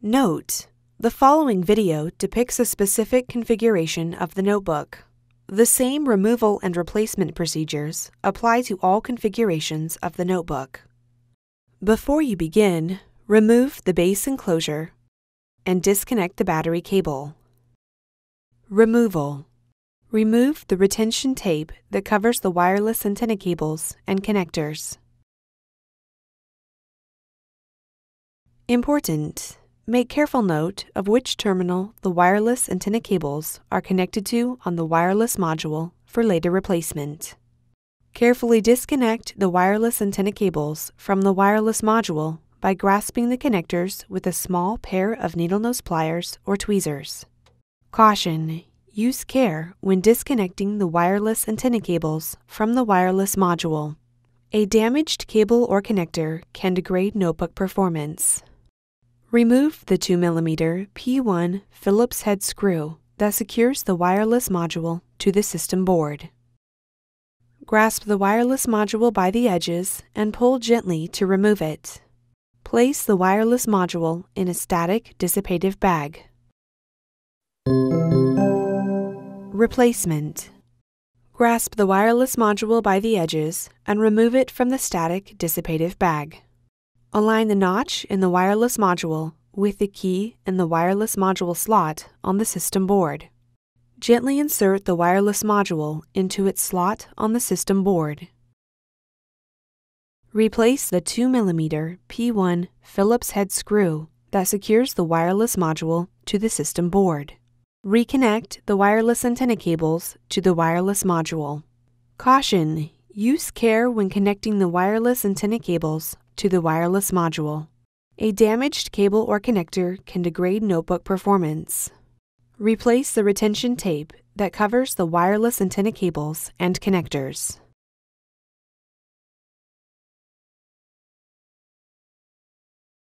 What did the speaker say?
Note: the following video depicts a specific configuration of the notebook. The same removal and replacement procedures apply to all configurations of the notebook. Before you begin, remove the base enclosure and disconnect the battery cable. Removal: remove the retention tape that covers the wireless antenna cables and connectors. Important: make careful note of which terminal the wireless antenna cables are connected to on the wireless module for later replacement. Carefully disconnect the wireless antenna cables from the wireless module by grasping the connectors with a small pair of needle nose pliers or tweezers. Caution: use care when disconnecting the wireless antenna cables from the wireless module. A damaged cable or connector can degrade notebook performance. Remove the 2mm P1 Phillips head screw that secures the wireless module to the system board. Grasp the wireless module by the edges and pull gently to remove it. Place the wireless module in a static dissipative bag. Replacement: grasp the wireless module by the edges and remove it from the static dissipative bag. Align the notch in the wireless module with the key in the wireless module slot on the system board. Gently insert the wireless module into its slot on the system board. Replace the 2mm P1 Phillips head screw that secures the wireless module to the system board. Reconnect the wireless antenna cables to the wireless module. Caution: use care when connecting the wireless antenna cables to the wireless module. A damaged cable or connector can degrade notebook performance. Replace the retention tape that covers the wireless antenna cables and connectors.